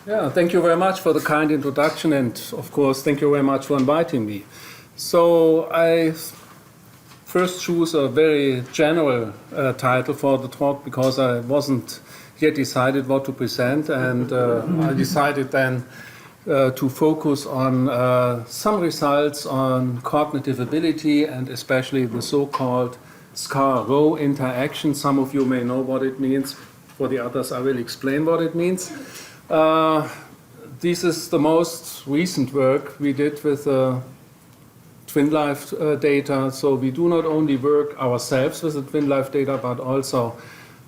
Yeah, thank you very much for the kind introduction, and of course, thank you very much for inviting me. So I first choose a very general title for the talk because I wasn't yet decided what to present, and I decided then to focus on some results on cognitive ability and especially the so-called SCAR-RO interaction. Some of you may know what it means. For the others, I will explain what it means. This is the most recent work we did with twin life data. So we do not only work ourselves with the twin life data, but also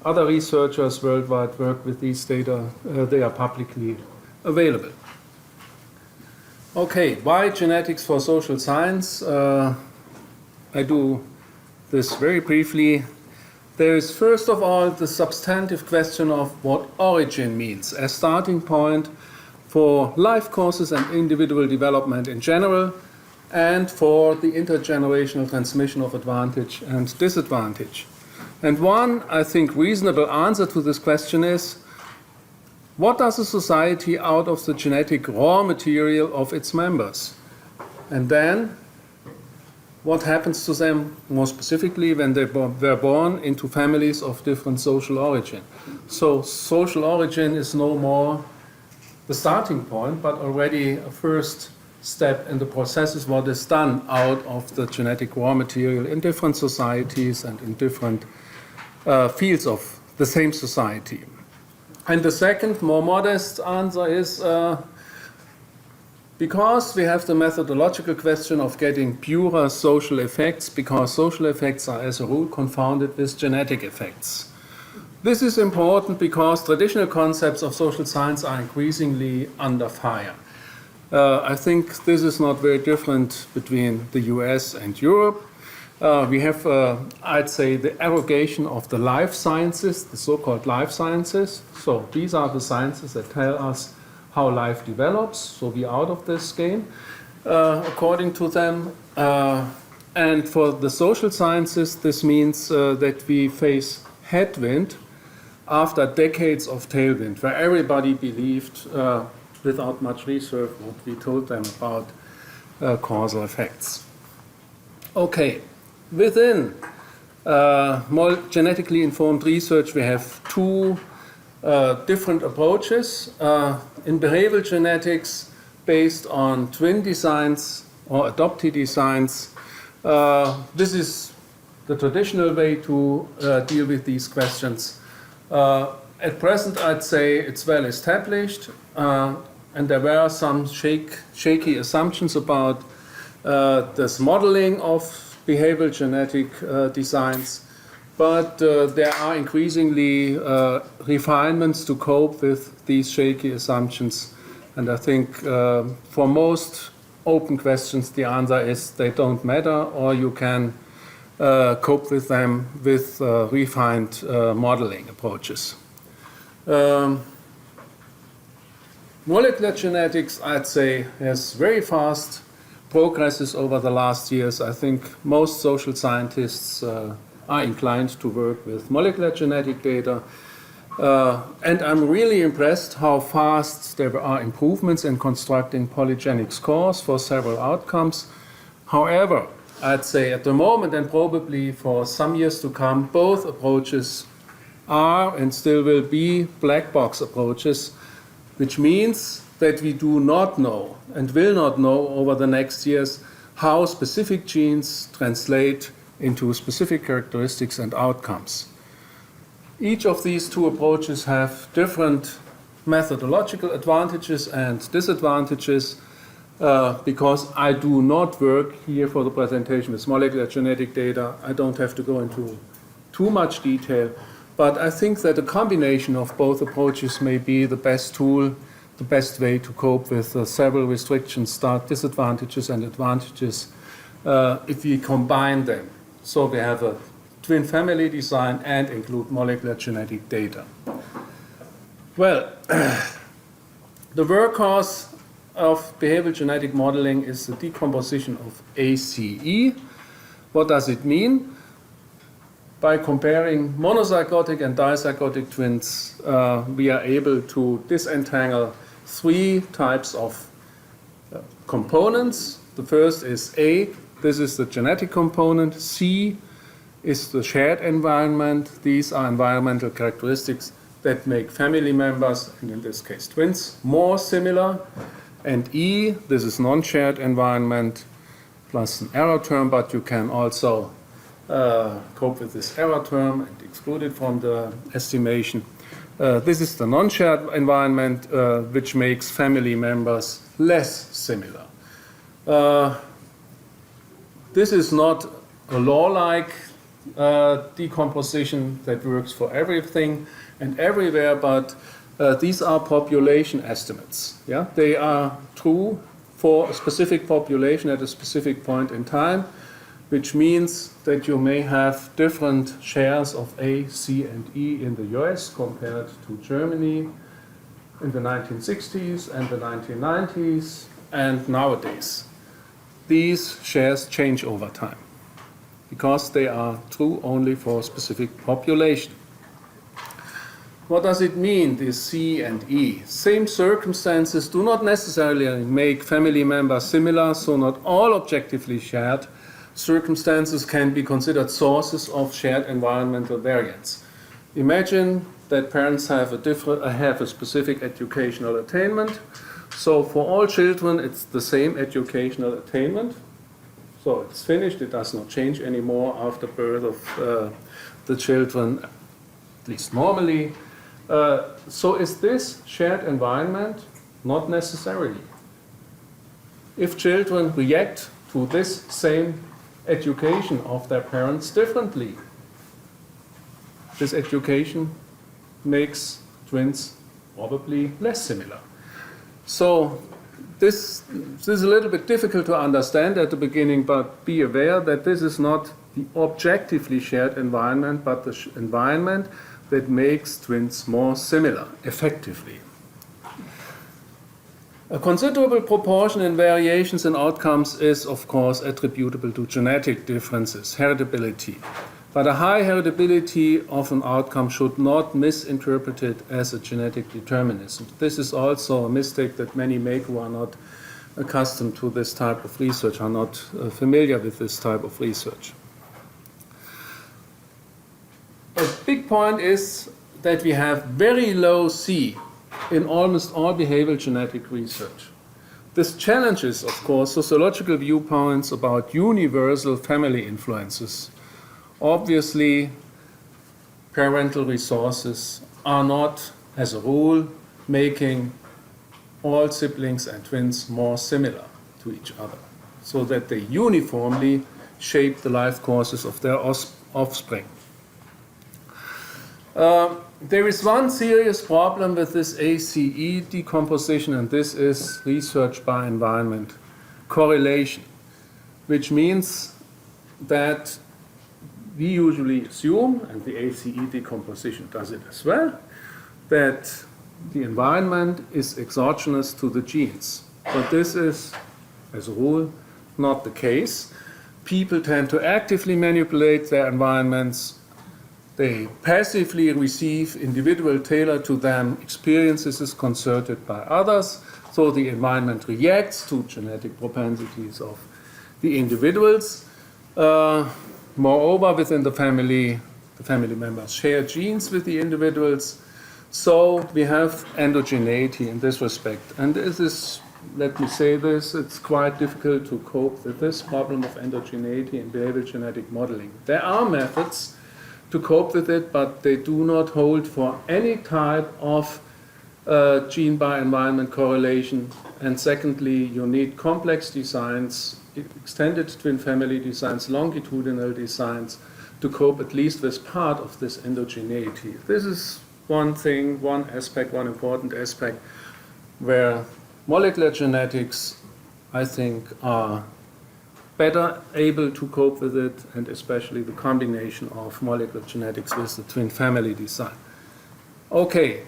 other researchers worldwide work with these data. They are publicly available. Okay, why genetics for social science? I do this very briefly. There is first of all the substantive question of what origin means as starting point for life courses and individual development in general, and for the intergenerational transmission of advantage and disadvantage. And one, I think, reasonable answer to this question is, what does a society out of the genetic raw material of its members? And then, what happens to them more specifically when they were born into families of different social origin? So social origin is no more the starting point, but already a first step in the process is what is done out of the genetic raw material in different societies and in different fields of the same society. And the second, more modest answer is because we have the methodological question of getting purer social effects, because social effects are as a rule confounded with genetic effects. This is important because traditional concepts of social science are increasingly under fire. I think this is not very different between the US and Europe. We have, I'd say, the arrogation of the life sciences, the so-called life sciences. So these are the sciences that tell us how life develops. So we're out of this game, according to them. And for the social sciences, this means that we face headwind after decades of tailwind, where everybody believed, without much research, what we told them about causal effects. Okay. Within more genetically informed research, we have two different approaches. In behavioral genetics, based on twin designs or adoptee designs, this is the traditional way to deal with these questions. At present, I'd say it's well established, and there were some shaky assumptions about this modeling of behavioral genetic designs, but there are increasingly refinements to cope with these shaky assumptions. And I think for most open questions, the answer is they don't matter, or you can cope with them with refined modeling approaches. Molecular genetics, I'd say, has very fast progresses over the last years. I think most social scientists are inclined to work with molecular genetic data. And I'm really impressed how fast there are improvements in constructing polygenic scores for several outcomes. However, I'd say at the moment, and probably for some years to come, both approaches are and still will be black box approaches, which means that we do not know and will not know over the next years how specific genes translate into specific characteristics and outcomes. Each of these two approaches have different methodological advantages and disadvantages. Because I do not work here for the presentation with molecular genetic data, I don't have to go into too much detail, but I think that a combination of both approaches may be the best tool, the best way to cope with several restrictions, disadvantages and advantages if we combine them. So we have a twin family design and include molecular genetic data. Well, the workhorse of behavioral genetic modeling is the decomposition of ACE. What does it mean? By comparing monozygotic and dizygotic twins, we are able to disentangle three types of components. The first is A, this is the genetic component. C is the shared environment. These are environmental characteristics that make family members, and in this case twins, more similar. And E, this is non-shared environment plus an error term, but you can also cope with this error term and exclude it from the estimation. This is the non-shared environment, which makes family members less similar. This is not a law-like decomposition that works for everything and everywhere, but these are population estimates. Yeah? They are true for a specific population at a specific point in time, which means that you may have different shares of A, C, and E in the US compared to Germany in the 1960s and the 1990s and nowadays. These shares change over time because they are true only for a specific population. What does it mean, this C and E? Same circumstances do not necessarily make family members similar, so not all objectively shared circumstances can be considered sources of shared environmental variance. Imagine that parents have a specific educational attainment. So for all children, it's the same educational attainment. So it's finished, it does not change anymore after birth of the children, at least normally. So is this shared environment? Not necessarily. If children react to this same education of their parents differently, this education makes twins probably less similar. So this is a little bit difficult to understand at the beginning, but be aware that this is not the objectively shared environment, but the environment that makes twins more similar, effectively. A considerable proportion in variations in outcomes is, of course, attributable to genetic differences, heritability. But a high heritability of an outcome should not be misinterpreted as a genetic determinism. This is also a mistake that many make who are not accustomed to this type of research, are not familiar with this type of research. A big point is that we have very low C in almost all behavioral genetic research. This challenges, of course, sociological viewpoints about universal family influences. Obviously, parental resources are not, as a rule, making all siblings and twins more similar to each other, so that they uniformly shape the life courses of their offspring. There is one serious problem with this ACE decomposition, and this is research by environment correlation, which means that we usually assume, and the ACE decomposition does it as well, that the environment is exogenous to the genes. But this is, as a rule, not the case. People tend to actively manipulate their environments. They passively receive individual tailored to them experiences concerted by others, so the environment reacts to genetic propensities of the individuals. Moreover, within the family members share genes with the individuals, so we have endogeneity in this respect. And this is, let me say this, it's quite difficult to cope with this problem of endogeneity in behavioral genetic modeling. There are methods to cope with it, but they do not hold for any type of gene by environment correlation. And secondly, you need complex designs, extended twin family designs, longitudinal designs to cope at least with part of this endogeneity. This is one thing, one aspect, one important aspect where molecular genetics, I think, are better able to cope with it, and especially the combination of molecular genetics with the twin family design. Okay,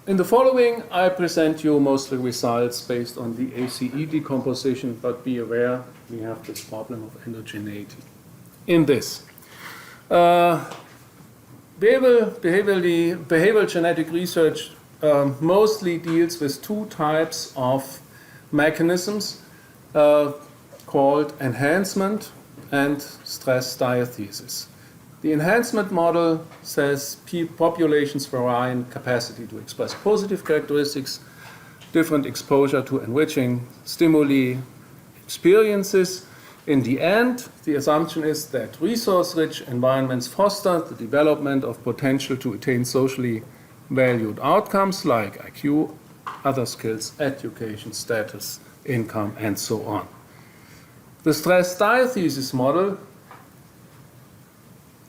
in the following, I present you mostly results based on the ACE decomposition, but be aware we have this problem of endogeneity. In this, behavioral genetic research mostly deals with two types of mechanisms called enhancement and stress diathesis. The enhancement model says populations vary in capacity to express positive characteristics, different exposure to enriching stimuli experiences. In the end, the assumption is that resource-rich environments foster the development of potential to attain socially valued outcomes like IQ, other skills, education, status, income, and so on. The stress diathesis model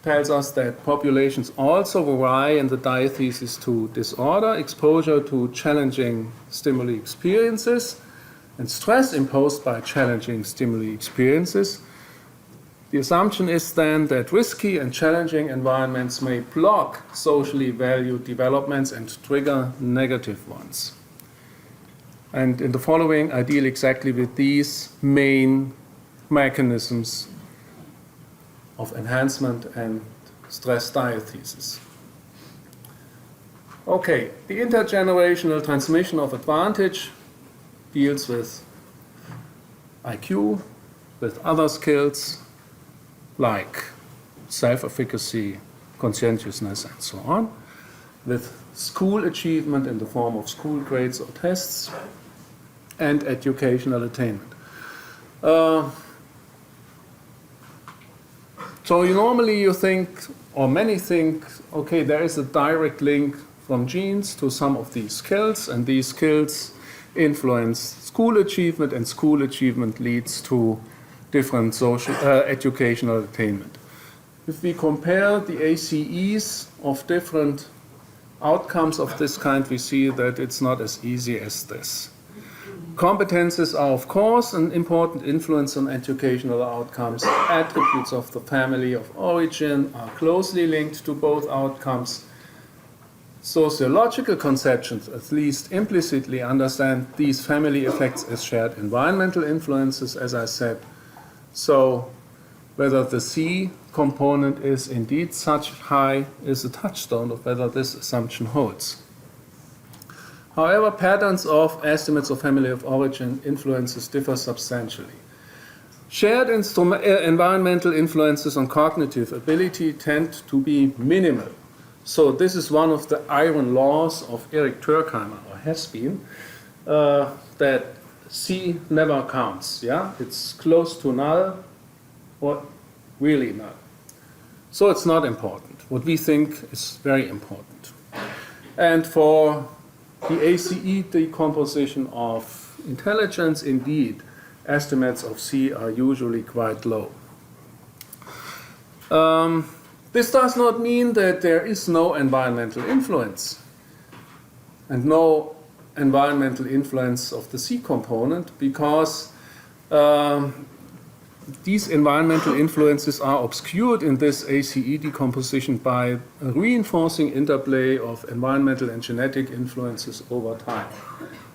tells us that populations also vary in the diathesis to disorder, exposure to challenging stimuli experiences, and stress imposed by challenging stimuli experiences. The assumption is then that risky and challenging environments may block socially valued developments and trigger negative ones. And in the following, I deal exactly with these main mechanisms of enhancement and stress diathesis. Okay, the intergenerational transmission of advantage deals with IQ, with other skills like self-efficacy, conscientiousness, and so on, with school achievement in the form of school grades or tests, and educational attainment. So normally you think, or many think, okay, there is a direct link from genes to some of these skills, and these skills influence school achievement, and school achievement leads to different social educational attainment. If we compare the ACEs of different outcomes of this kind, we see that it's not as easy as this. Competences are, of course, an important influence on educational outcomes. Attributes of the family of origin are closely linked to both outcomes. Sociological conceptions, at least implicitly, understand these family effects as shared environmental influences, as I said. So whether the C component is indeed such high is a touchstone of whether this assumption holds. However, patterns of estimates of family of origin influences differ substantially. Shared environmental influences on cognitive ability tend to be minimal. So this is one of the iron laws of Eric Turkheimer, or has been, that C never counts. Yeah? It's close to null or really null. So it's not important. What we think is very important. And for the ACE decomposition of intelligence, indeed, estimates of C are usually quite low. This does not mean that there is no environmental influence and no environmental influence of the C component, because these environmental influences are obscured in this ACE decomposition by a reinforcing interplay of environmental and genetic influences over time.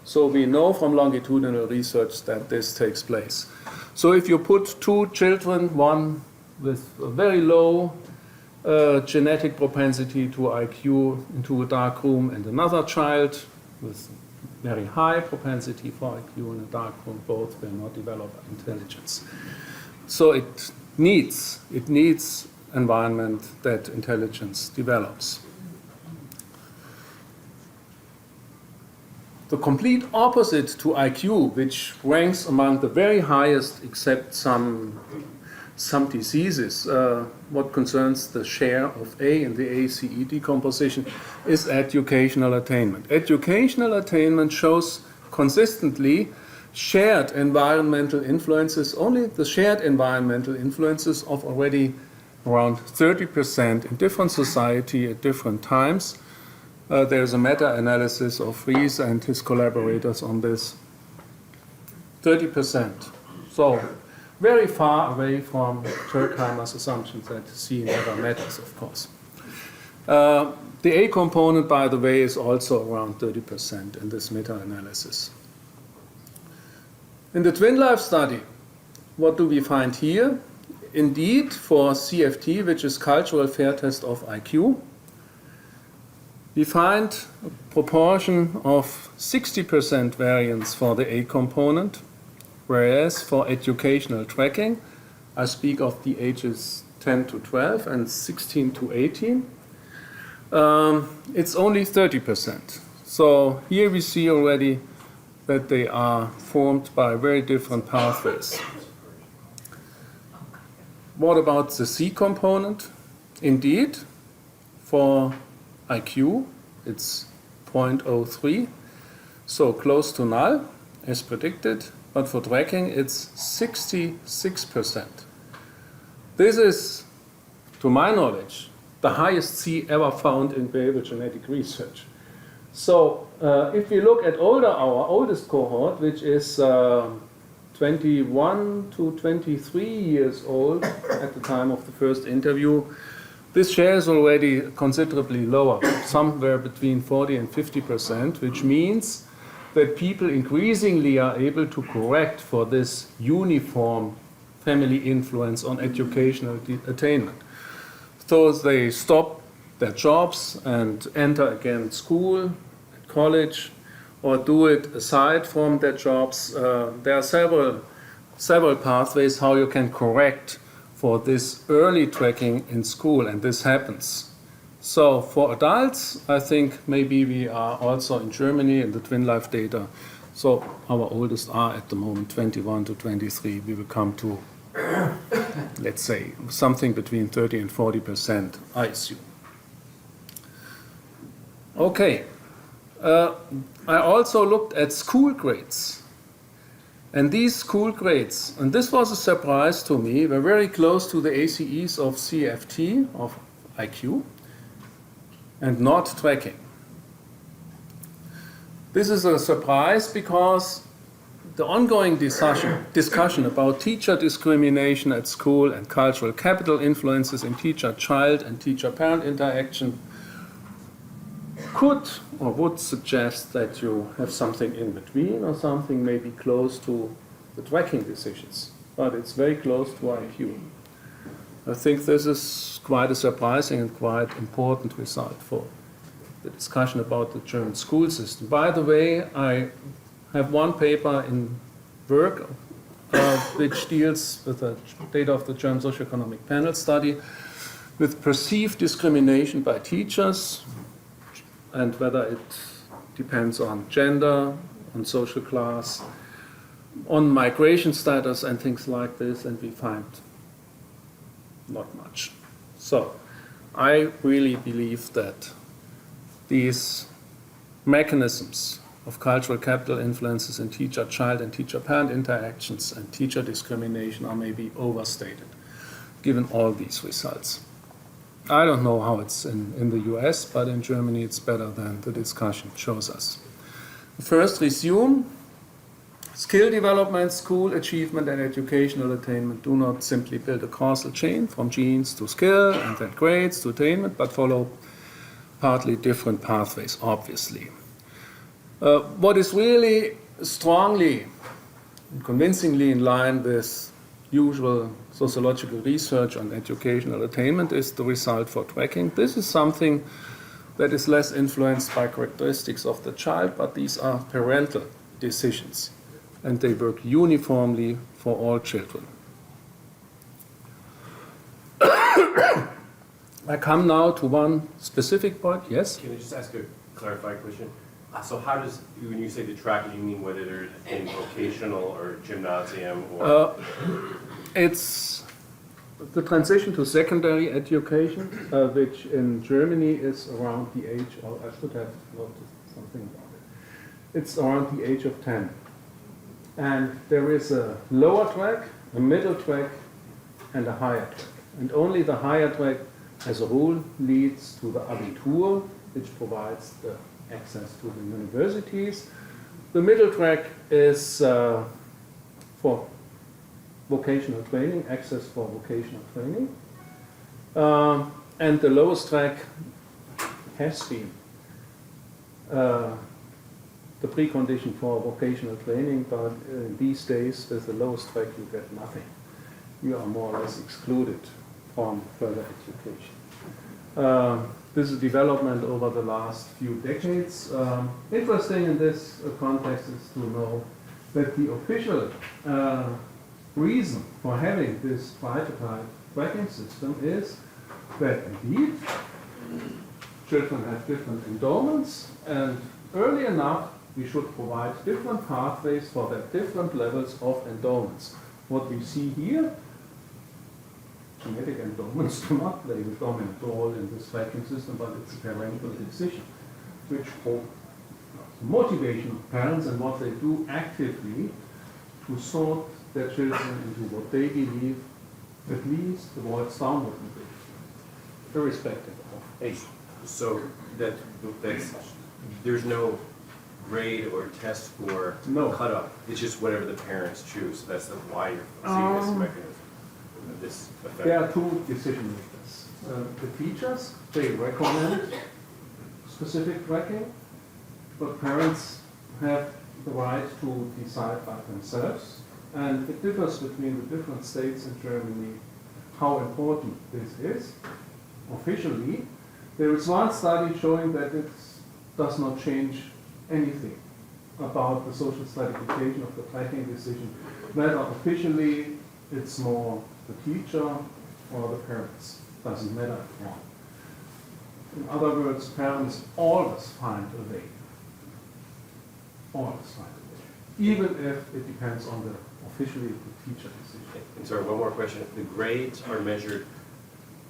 So we know from longitudinal research that this takes place. So if you put two children, one with a very low genetic propensity to IQ into a dark room, and another child with very high propensity for IQ in a dark room, both will not develop intelligence. So it needs environment that intelligence develops. The complete opposite to IQ, which ranks among the very highest except some diseases, what concerns the share of A in the ACE decomposition, is educational attainment. Educational attainment shows consistently shared environmental influences, only the shared environmental influences of already around 30% in different society at different times. There's a meta-analysis of Ries and his collaborators on this. 30%. So very far away from Turkheimer's assumptions that C never matters, of course. The A component, by the way, is also around 30% in this meta-analysis. In the twin life study, what do we find here? Indeed, for CFT, which is cultural fair test of IQ, we find a proportion of 60% variance for the A component, whereas for educational tracking, I speak of the ages 10 to 12 and 16 to 18, it's only 30%. So here we see already that they are formed by very different pathways. What about the C component? Indeed, for IQ, it's 0.03, so close to null, as predicted, but for tracking, it's 66%. This is, to my knowledge, the highest C ever found in behavioral genetic research. So if we look at our oldest cohort, which is 21 to 23 years old at the time of the first interview, this share is already considerably lower, somewhere between 40 and 50%, which means that people increasingly are able to correct for this uniform family influence on educational attainment. So they stop their jobs and enter again school, college, or do it aside from their jobs. There are several pathways how you can correct for this early tracking in school, and this happens. So for adults, I think maybe we are also in Germany in the twin life data. So our oldest are at the moment 21 to 23. We will come to, let's say, something between 30 and 40%, I assume. Okay. I also looked at school grades. And these school grades, and this was a surprise to me, were very close to the ACEs of CFT, of IQ, and not tracking. This is a surprise because the ongoing discussion about teacher discrimination at school and cultural capital influences in teacher-child and teacher-parent interaction could or would suggest that you have something in between or something maybe close to the tracking decisions, but it's very close to IQ. I think this is quite a surprising and quite important result for the discussion about the German school system. By the way, I have one paper in work which deals with the data of the German socioeconomic panel study with perceived discrimination by teachers, and whether it depends on gender, on social class, on migration status and things like this, and we find not much. So I really believe that these mechanisms of cultural capital influences in teacher-child and teacher-parent interactions and teacher discrimination are maybe overstated, given all these results. I don't know how it's in the US, but in Germany it's better than the discussion shows us. First, resume. Skill development, school achievement, and educational attainment do not simply build a causal chain from genes to skill and then grades to attainment, but follow partly different pathways, obviously. What is really strongly and convincingly in line with usual sociological research on educational attainment is the result for tracking. This is something that is less influenced by characteristics of the child, but these are parental decisions, and they work uniformly for all children. I come now to one specific point. Yes? Can I just ask a clarifying question? So how does, when you say the tracking, you mean whether they're in vocational or gymnasium or? It's the transition to secondary education, which in Germany is around the age of, I should have noticed something about it. It's around the age of 10. And there is a lower track, a middle track, and a higher track. And only the higher track, as a rule, leads to the Abitur, which provides the access to the universities. The middle track is for vocational training, access for vocational training. And the lowest track has been the precondition for vocational training, but these days with the lowest track you get nothing. You are more or less excluded from further education. This is development over the last few decades. Interesting in this context is to know that the official reason for having this tripartite tracking system is that indeed children have different endowments, and early enough we should provide different pathways for their different levels of endowments. What we see here, genetic endowments do not play the dominant role in this tracking system, but it's a parental decision, which for motivation of parents and what they do actively to sort their children into what they believe at least avoids downward mobility, irrespective of age. So that's, there's no grade or test score No. cutoff. It's just whatever the parents choose. That's why you're seeing this mechanism, this effect. There are two decision makers. The teachers, they recommend specific tracking, but parents have the right to decide by themselves. And it differs between the different states in Germany how important this is. Officially, there is one study showing that it does not change anything about the social stratification of the tracking decision. Whether officially it's more the teacher or the parents. Doesn't matter. In other words, parents always find a way. Always find a way. Even if it depends on the officially the teacher decision. And sorry, one more question. The grades are measured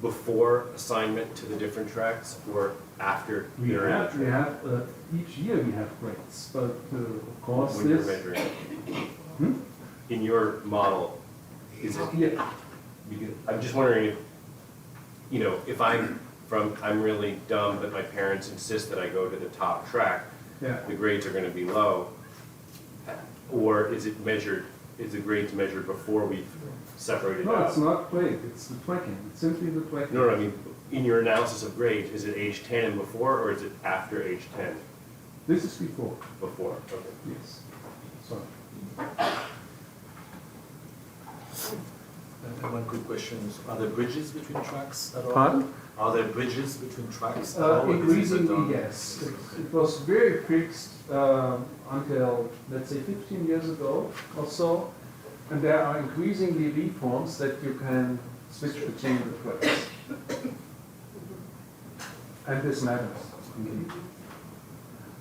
before assignment to the different tracks or after We they're have, in the track? each year we have grades, but of course When you're this. measuring. In your model, is it? Yeah. Because I'm just wondering if, you know, if I'm really dumb, but my parents insist that I go to the top track, Yeah. the grades are gonna be low, or is it measured, is the grades measured before we've separated No, out? it's not grade, it's the tracking, it's simply the tracking. No, I mean, in your analysis of grades, is it age 10 and before, or is it after age 10? This is before, Before, okay. yes. Sorry. And one quick question is, are there bridges between tracks at all? Pardon? Are there bridges between tracks at all? or is it Increasingly, done- yes. It was very fixed until, let's say, 15 years ago or so. And there are increasingly reforms that you can switch between the tracks. And this matters.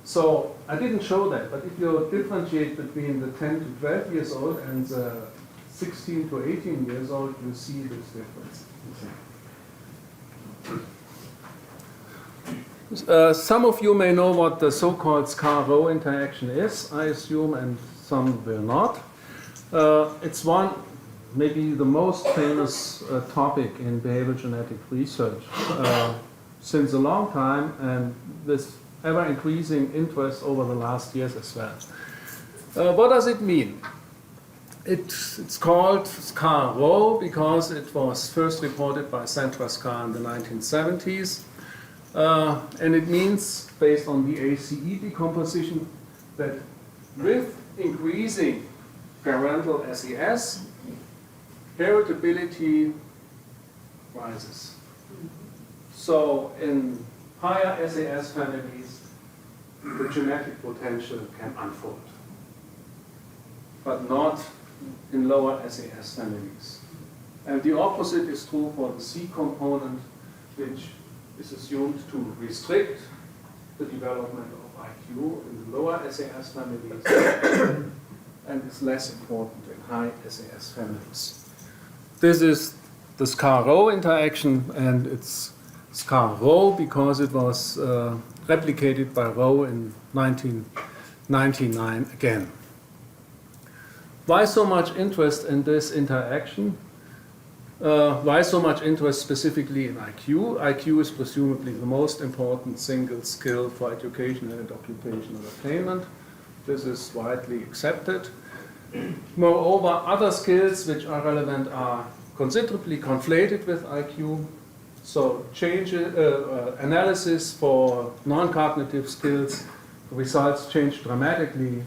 So I didn't show that, but if you differentiate between the 10 to 12 years old and the 16 to 18 years old, you see this difference. Some of you may know what the so-called scar-row interaction is, I assume, and some will not. It's one, maybe the most famous topic in behavioral genetic research since a long time, and with ever-increasing interest over the last years as well. What does it mean? It's called scar-row because it was first reported by Sandra Scar in the 1970s. And it means, based on the ACE decomposition, that with increasing parental SES, heritability rises. So in higher SAS families, the genetic potential can unfold, but not in lower SAS families. And the opposite is true for the C component, which is assumed to restrict the development of IQ in the lower SAS families and is less important in high SAS families. This is the scar-row interaction, and it's scar-row because it was replicated by Rowe in 1999 again. Why so much interest in this interaction? Why so much interest specifically in IQ? IQ is presumably the most important single skill for education and occupational attainment. This is widely accepted. Moreover, other skills which are relevant are considerably conflated with IQ. So analysis for non-cognitive skills results change dramatically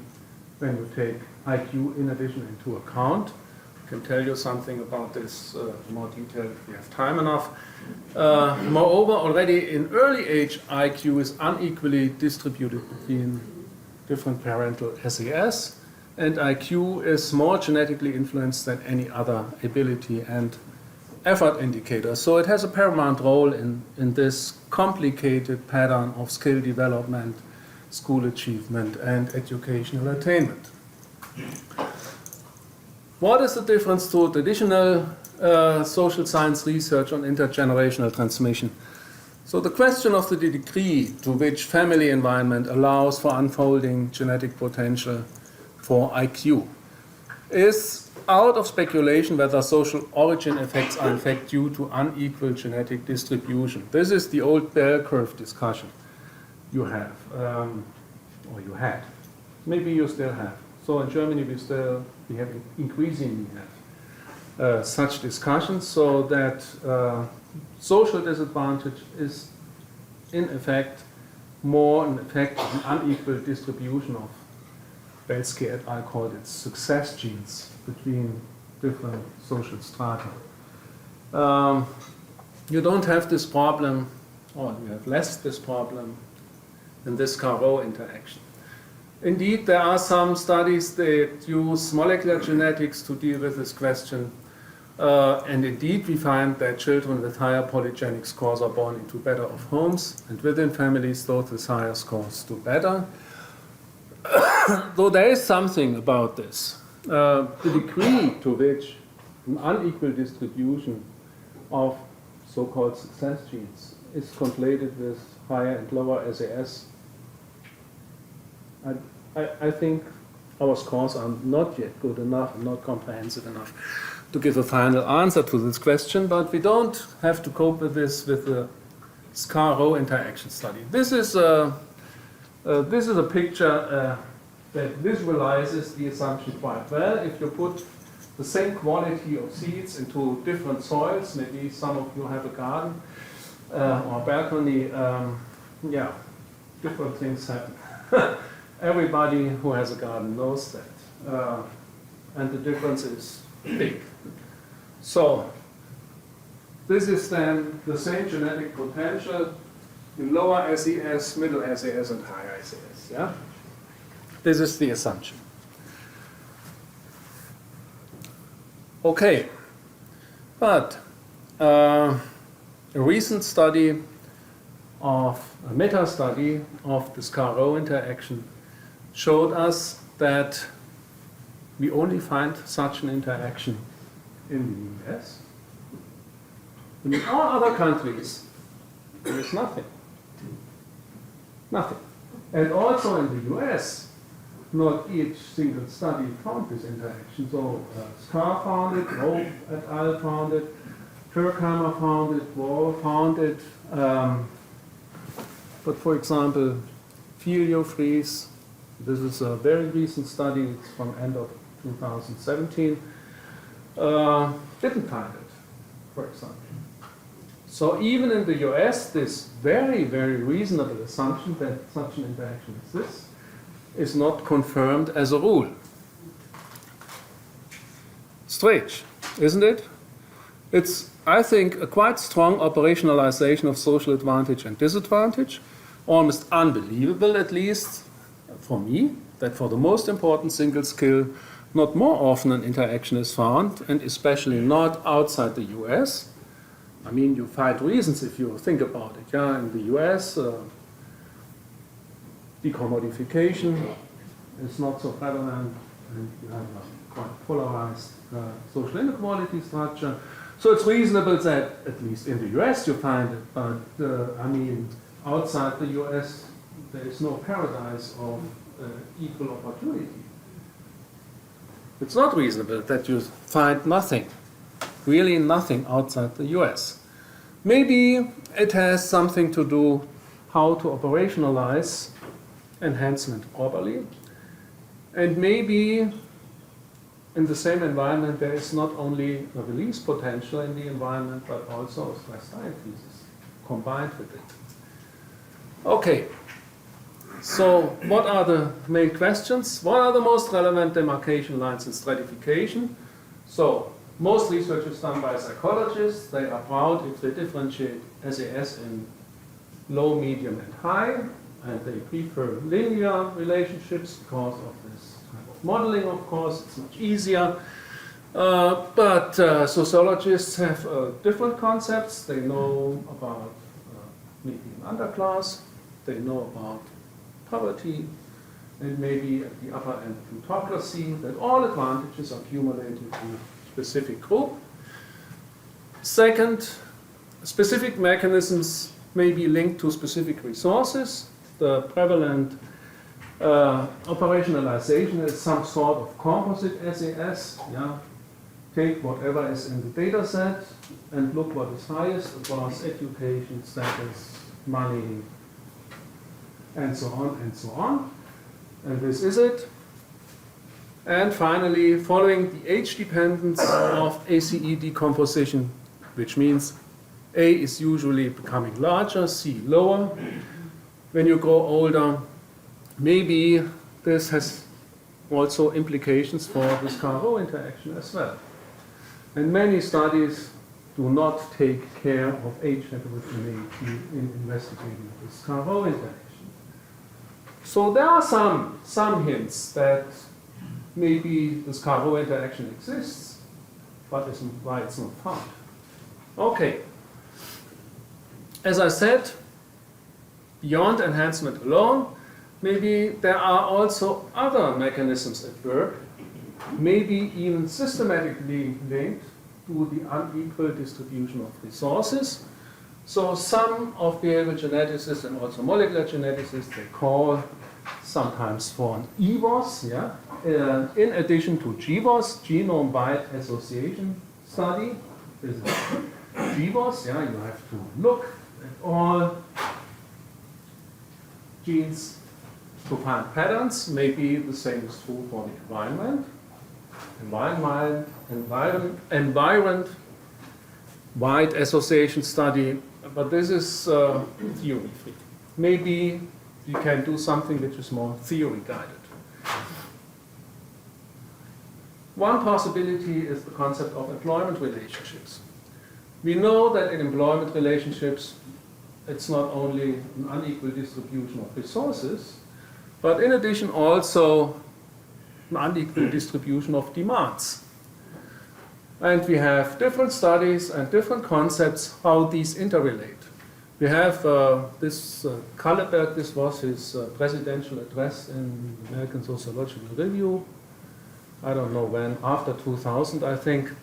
when you take IQ in addition into account. can tell you something about this in more detail if we have time enough. Moreover, already in early age, IQ is unequally distributed between different parental SES, and IQ is more genetically influenced than any other ability and effort indicator. So it has a paramount role in this complicated pattern of skill development, school achievement, and educational attainment. What is the difference to traditional social science research on intergenerational transmission? So the question of the degree to which family environment allows for unfolding genetic potential for IQ is out of speculation whether social origin effects are in fact due to unequal genetic distribution. This is the old bell curve discussion you have, or you had. Maybe you still have. So in Germany we have increasingly have such discussions, so that social disadvantage is in effect more an effect of an unequal distribution of Belsky et al. Called it success genes between different social strata. You don't have this problem, or you have less this problem in this car-row interaction. Indeed, there are some studies that use molecular genetics to deal with this question. And indeed, we find that children with higher polygenic scores are born into better off homes, and within families, those with higher scores do better. Though there is something about this. The degree to which an unequal distribution of so-called success genes is conflated with higher and lower SAS, I think our scores are not yet good enough and not comprehensive enough to give a final answer to this question, but we don't have to cope with this with the SCAR-Row interaction study. This is a picture that visualizes the assumption quite well. If you put the same quality of seeds into different soils, maybe some of you have a garden or a balcony, different things happen. Everybody who has a garden knows that. And the difference is big. So, this is then the same genetic potential in lower SES, middle SES, and higher SES. Yeah? This is the assumption. Okay, but a recent study a meta-study of the SCAR-Row interaction showed us that we only find such an interaction in the US. And in all other countries, there is nothing. Nothing. And also in the US, not each single study found this interaction. So SCAR found it, Rowe et al. Found it, Turkheimer found it, Wall found it. But for example, Filio-Fries, this is a very recent study, it's from end of 2017, didn't find it, for example. So even in the US, this very, very reasonable assumption that such an interaction exists is not confirmed as a rule. Strange, isn't it? It's, I think, a quite strong operationalization of social advantage and disadvantage, almost unbelievable, at least for me, that for the most important single skill, not more often an interaction is found, and especially not outside the US. I mean, you find reasons if you think about it. Yeah, in the US, decommodification is not so prevalent, and you have a quite polarized social inequality structure. So it's reasonable that, at least in the US, you find it, but I mean, outside the US, there is no paradise of equal opportunity. It's not reasonable that you find nothing, really nothing outside the US. Maybe it has something to do how to operationalize enhancement properly, and maybe in the same environment there is not only a release potential in the environment, but also stress diathesis combined with it. Okay, so what are the main questions? What are the most relevant demarcation lines in stratification? So most research is done by psychologists. They are proud if they differentiate SAS in low, medium, and high, and they prefer linear relationships because of this type of modeling, of course. It's much easier. But sociologists have different concepts. They know about medium underclass, they know about poverty, and maybe at the upper end plutocracy, that all advantages are accumulated in a specific group. Second, specific mechanisms may be linked to specific resources. The prevalent operationalization is some sort of composite SAS. Yeah? Take whatever is in the data set and look what is highest across education, status, money, and so on and so on. And this is it. And finally, following the age dependence of ACE decomposition, which means A is usually becoming larger, C lower. When you grow older, maybe this has also implications for this Car-Row interaction as well. And many studies do not take care of age heterogeneity in investigating this Car-Row interaction. So there are some hints that maybe this Car-Row interaction exists, but why it's not found. Okay. As I said, beyond enhancement alone, maybe there are also other mechanisms at work, maybe even systematically linked to the unequal distribution of resources. So some of behavioral geneticists and also molecular geneticists, they call sometimes for an EVOS, yeah? In addition to GWAS, genome-wide association study. This is GWAS, yeah? You have to look at all genes to find patterns. Maybe the same is true for the environment. Environment-wide association study, but this is theory-free. Maybe you can do something which is more theory-guided. One possibility is the concept of employment relationships. We know that in employment relationships, it's not only an unequal distribution of resources, but in addition also an unequal distribution of demands. And we have different studies and different concepts how these interrelate. We have this Kalleberg, this was his presidential address in the American Sociological Review, I don't know when, after 2000 I think.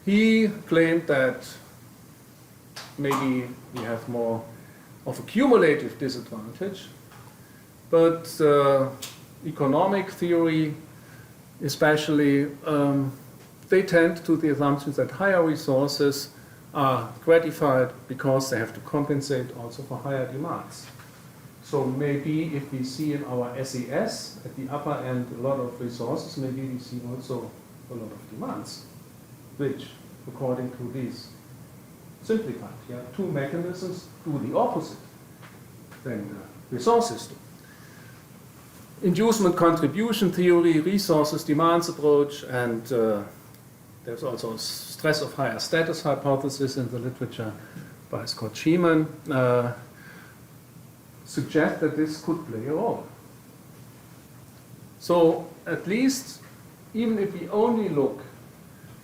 He claimed that maybe we have more of a cumulative disadvantage, but economic theory especially, they tend to the assumption that higher resources are gratified because they have to compensate also for higher demands. So maybe if we see in our SES at the upper end a lot of resources, maybe we see also a lot of demands, which according to these simplified two mechanisms do the opposite than the resources do. Inducement contribution theory, resources demands approach, and there's also stress of higher status hypothesis in the literature by Scott Sheeman, suggest that this could play a role. So at least, even if we only look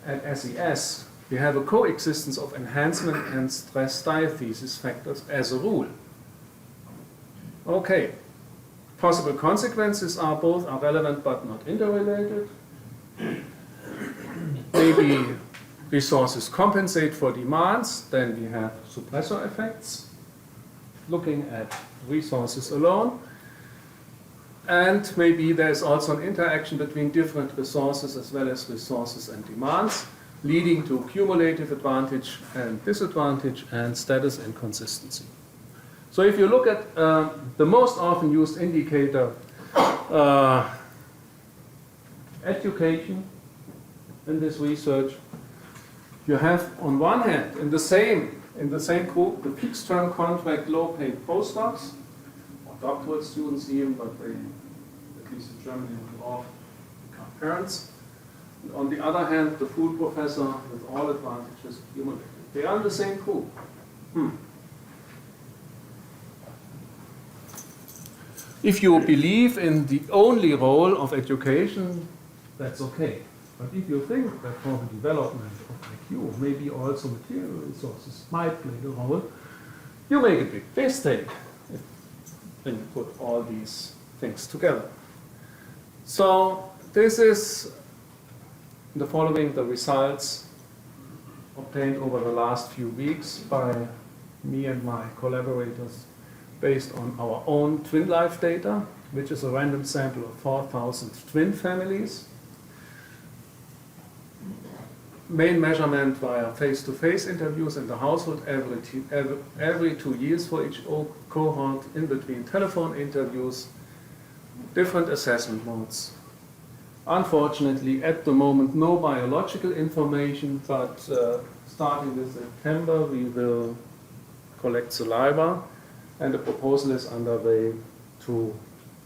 at SES, we have a coexistence of enhancement and stress diathesis factors as a rule. Okay. Possible consequences are both are relevant but not interrelated. Maybe resources compensate for demands, then we have suppressor effects, looking at resources alone. And maybe there's also an interaction between different resources as well as resources and demands, leading to cumulative advantage and disadvantage and status inconsistency. So if you look at the most often used indicator, education in this research, you have on one hand in the same group the fixed term contract low paid postdocs or doctoral students even, but they, at least in Germany, will often become parents. On the other hand, the food professor with all advantages accumulated. They are in the same group. If you believe in the only role of education, that's okay. But if you think that for the development of IQ, maybe also material resources might play a role, you make a big mistake when you put all these things together. So this is the following the results obtained over the last few weeks by me and my collaborators based on our own twin life data, which is a random sample of 4,000 twin families. Main measurement via face-to-face interviews in the household every 2 years for each cohort, in between telephone interviews, different assessment modes. Unfortunately, at the moment, no biological information, but starting with September, we will collect saliva, and a proposal is underway to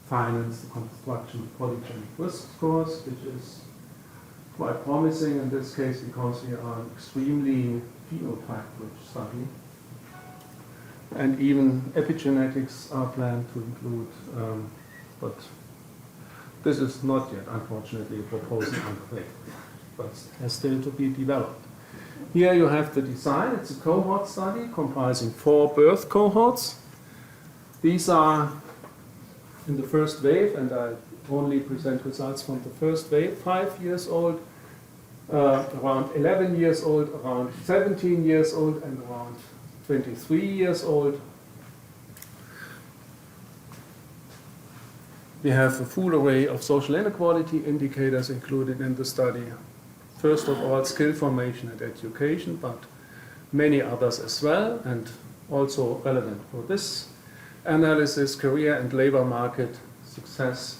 finance the construction of polygenic risk scores, which is quite promising in this case because we are an extremely phenotype-rich study. And even epigenetics are planned to include, but this is not yet, unfortunately, a proposal underway, but has still to be developed. Here you have the design. It's a cohort study comprising 4 birth cohorts. These are in the first wave, and I only present results from the first wave, 5 years old, around 11 years old, around 17 years old, and around 23 years old. We have a full array of social inequality indicators included in the study. First of all, skill formation and education, but many others as well, and also relevant for this analysis, career and labor market success,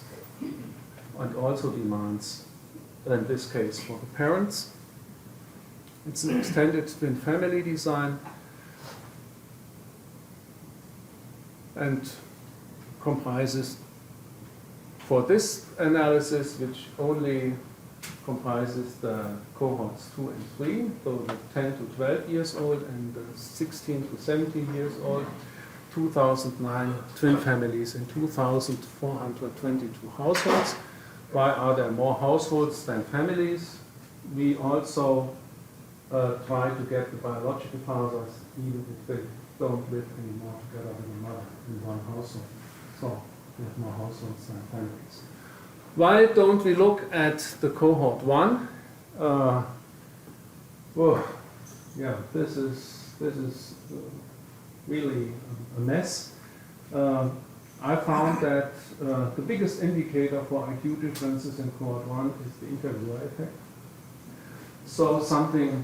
and also demands, in this case, for the parents. It's an extended twin family design and comprises, for this analysis, which only comprises the cohorts 2 and 3, so the 10 to 12 years old and the 16 to 17 years old, 2009 twin families in 2,422 households. Why are there more households than families? We also try to get the biological fathers, even if they don't live anymore together with a mother in one household. So we have more households than families. Why don't we look at the cohort 1? This is really a mess. I found that the biggest indicator for IQ differences in cohort 1 is the interviewer effect. So something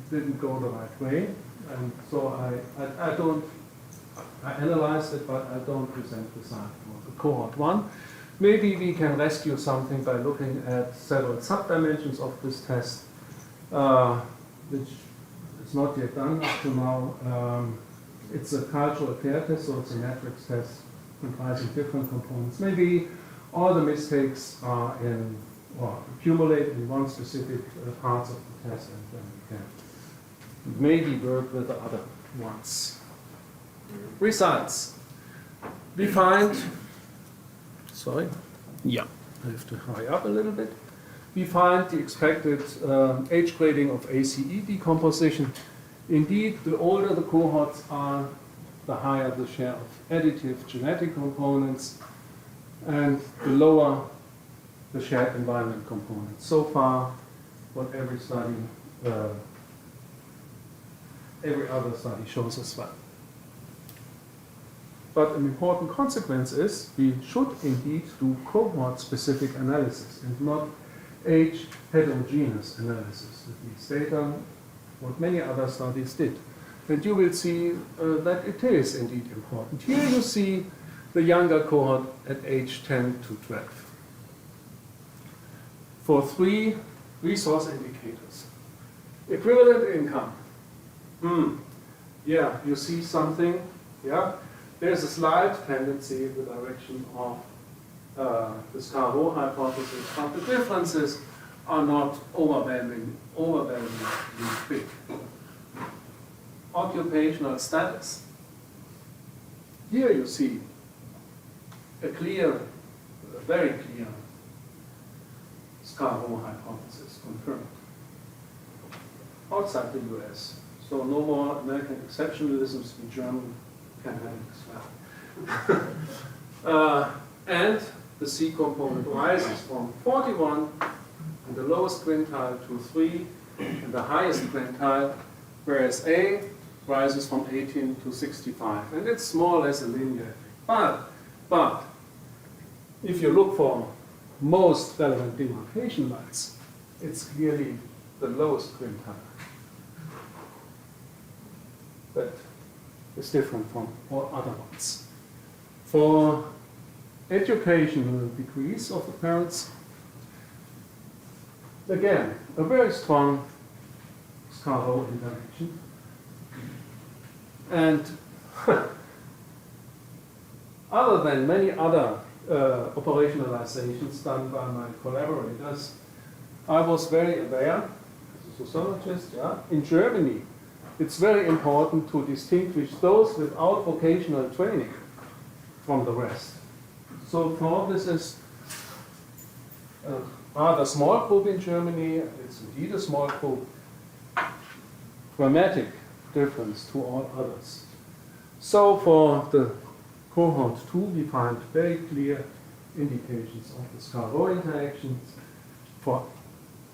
didn't go the right way, and so I analyzed it, but I don't present the sample for the cohort 1. Maybe we can rescue something by looking at several subdimensions of this test, which is not yet done up to now. It's a cultural affair test, so it's a matrix test comprising different components. Maybe all the mistakes are in, or accumulate in one specific parts of the test, and then we can maybe work with the other ones. Results. We find, I have to hurry up a little bit. We find the expected age grading of ACE decomposition. Indeed, the older the cohorts are, the higher the share of additive genetic components, and the lower the shared environment components. So far, what every other study shows as well. But an important consequence is we should indeed do cohort-specific analysis and not age heterogeneous analysis with these data, what many other studies did. And you will see that it is indeed important. Here you see the younger cohort at age 10 to 12. For 3 resource indicators. Equivalent income. You see something. There's a slight tendency in the direction of the Scar-Roh hypothesis, but the differences are not overwhelmingly big. Occupational status. Here you see a very clear Scar-Roh hypothesis confirmed outside the US. So no more American exceptionalisms, we German can have it as well. And the C component rises from 41 in the lowest quintile to 3 in the highest quintile, whereas A rises from 18 to 65. And it's more or less a linear effect. But if you look for most relevant demarcation lines, it's clearly the lowest quintile that is different from all other ones. For educational degrees of the parents, again, a very strong Scar-Roh interaction. And other than many other operationalizations done by my collaborators, I was very aware, as a sociologist, in Germany, it's very important to distinguish those without vocational training from the rest. So for this is a rather small group in Germany, it's indeed a small group, dramatic difference to all others. So for the cohort 2, we find very clear indications of the Scar-Roh interactions for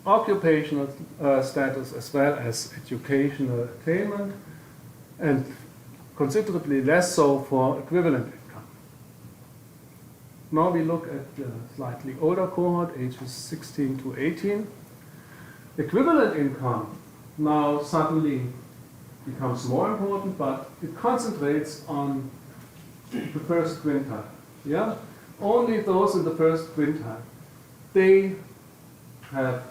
occupational status as well as educational attainment, and considerably less so for equivalent income. Now we look at the slightly older cohort, ages 16 to 18. Equivalent income now suddenly becomes more important, but it concentrates on the first quintile. Yeah? Only those in the first quintile, they have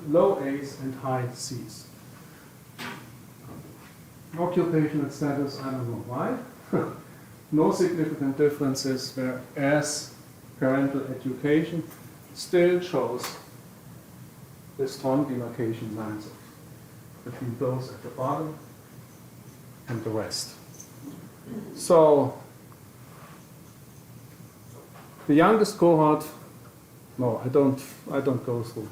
low A's and high C's. Occupational status, I don't know why. No significant differences, whereas parental education still shows the strong demarcation lines between those at the bottom and the rest. So the youngest cohort, no, I don't go through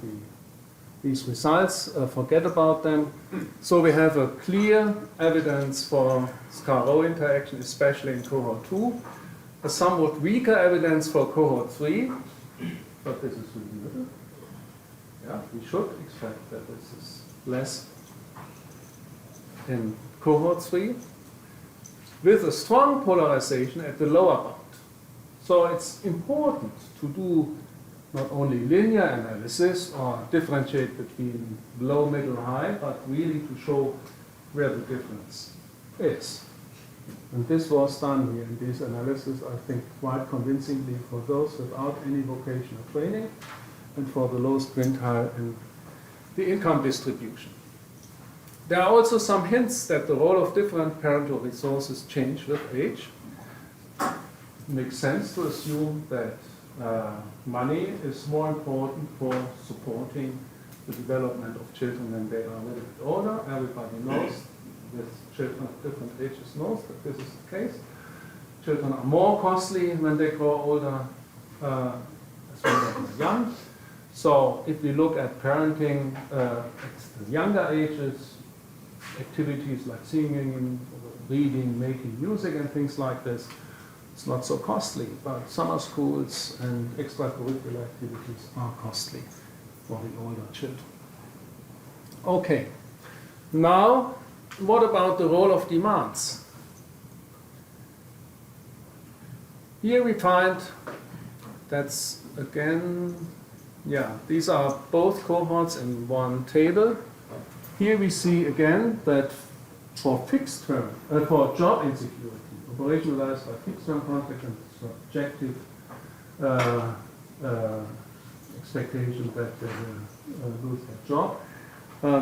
these results, forget about them. So we have a clear evidence for Scar-Roh interaction, especially in cohort 2, a somewhat weaker evidence for cohort 3, but this is really little. Yeah, we should expect that this is less in cohort 3, with a strong polarization at the lower bound. So it's important to do not only linear analysis or differentiate between low, middle, high, but really to show where the difference is. And this was done here in this analysis, I think, quite convincingly for those without any vocational training and for the lowest quintile in the income distribution. There are also some hints that the role of different parental resources change with age. It makes sense to assume that money is more important for supporting the development of children when they are a little bit older. Everybody knows, with children of different ages knows that this is the case. Children are more costly when they grow older, as well as when they're young. So if we look at parenting at the younger ages, activities like singing, reading, making music and things like this, it's not so costly, but summer schools and extracurricular activities are costly for the older children. Okay, now what about the role of demands? Here we find that's again, these are both cohorts in one table. Here we see again that for fixed term, for job insecurity, operationalized by fixed term contract and subjective expectation that they will lose their job,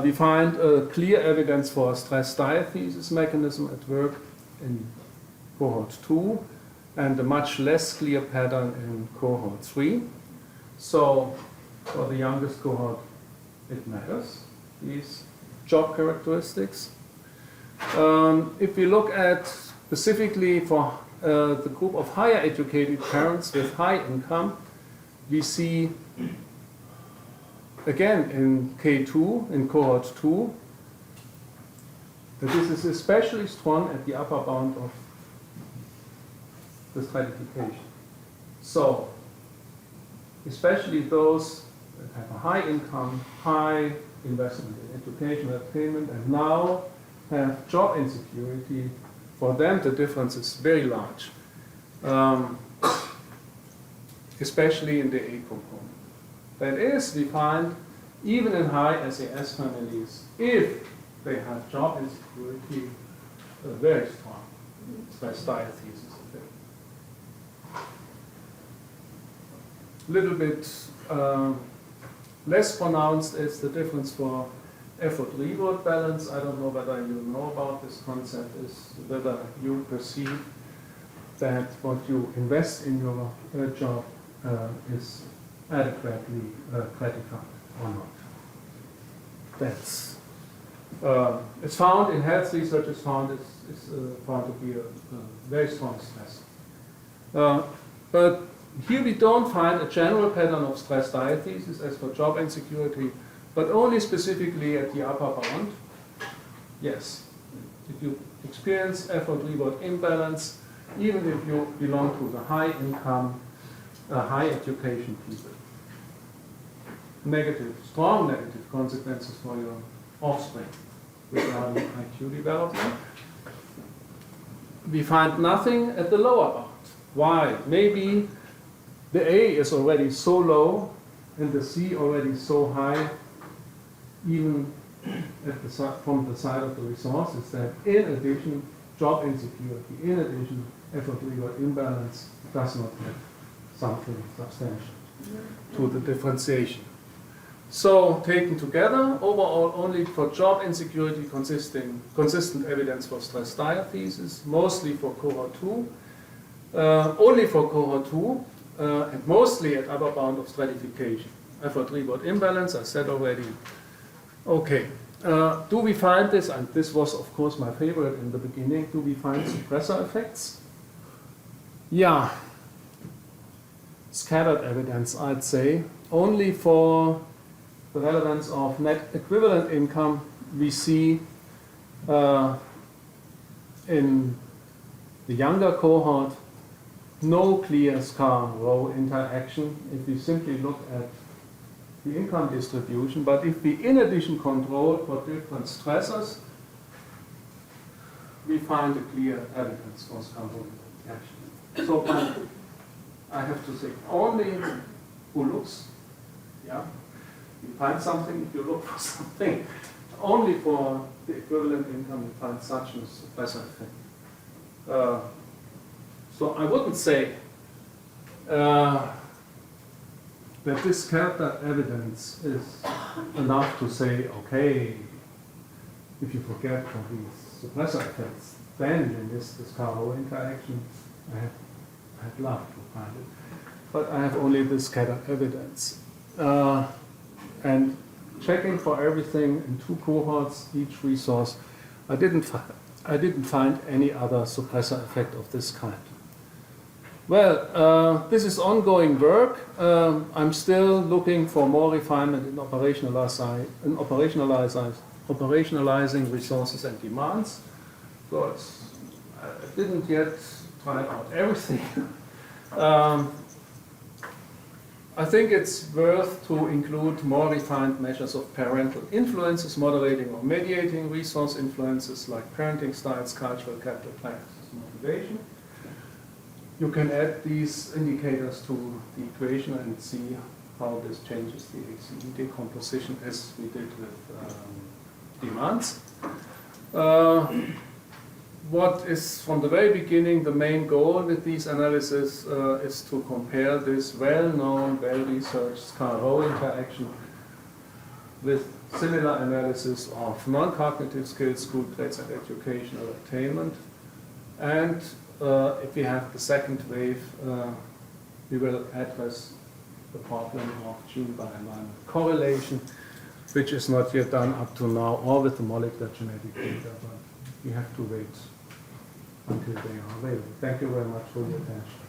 we find clear evidence for a stress diathesis mechanism at work in cohort 2. and a much less clear pattern in cohort 3. So for the youngest cohort, it matters, these job characteristics. If we look at specifically for the group of higher educated parents with high income, we see again in K2, in cohort 2, that this is especially strong at the upper bound of the stratification. So, especially those that have a high income, high investment in education, attainment, and now have job insecurity, for them the difference is very large, especially in the A component. That is, we find even in high SAS families, if they have job insecurity, a very strong stress diathesis effect. Little bit less pronounced is the difference for effort-reward balance. I don't know whether you know about this concept, is whether you perceive that what you invest in your job is adequately gratified or not. That's it's found in health research. It's found found to be a very strong stress. But here we don't find a general pattern of stress diathesis as for job insecurity, but only specifically at the upper bound. Yes, if you experience effort-reward imbalance, even if you belong to the high income, high education people, strong negative consequences for your offspring regarding IQ development. We find nothing at the lower bound. Why? Maybe the A is already so low and the C already so high, even at the from the side of the resources, that in addition, job insecurity, in addition, effort-reward imbalance does not have something substantial to the differentiation. So, taken together, overall only for job insecurity consistent evidence for stress diathesis, mostly for cohort 2, only for cohort 2, and mostly at upper bound of stratification. Effort-reward imbalance, I said already. Okay, do we find this, and this was of course my favorite in the beginning, do we find suppressor effects? Yeah, scattered evidence, I'd say. Only for the relevance of net equivalent income, we see in the younger cohort no clear scar-row interaction if we simply look at the income distribution. But if we in addition control for different stressors, we find a clear evidence for scar-row interaction. So I have to say, only who looks, yeah, you find something if you look for something. Only for the equivalent income you find such a suppressor effect. So I wouldn't say that this character evidence is enough to say, okay, if you forget for these suppressor effects, then in this Caro interaction, I'd love to find it. But I have only this scattered evidence. And checking for everything in 2 cohorts, each resource, I didn't find any other suppressor effect of this kind. Well, this is ongoing work. I'm still looking for more refinement in operationalizing resources and demands. So I didn't yet try out everything. I think it's worth to include more refined measures of parental influences, moderating or mediating resource influences like parenting styles, cultural capital, practices, motivation. You can add these indicators to the equation and see how this changes the ACE decomposition as we did with demands. What is from the very beginning the main goal with these analyses is to compare this well-known, well-researched Scar-Row interaction with similar analysis of non-cognitive skills, school grades and educational attainment, and if we have the second wave, we will address the problem of gene by environment correlation, which is not yet done up to now, or with the molecular genetic data, but we have to wait until they are available. Thank you very much for your attention.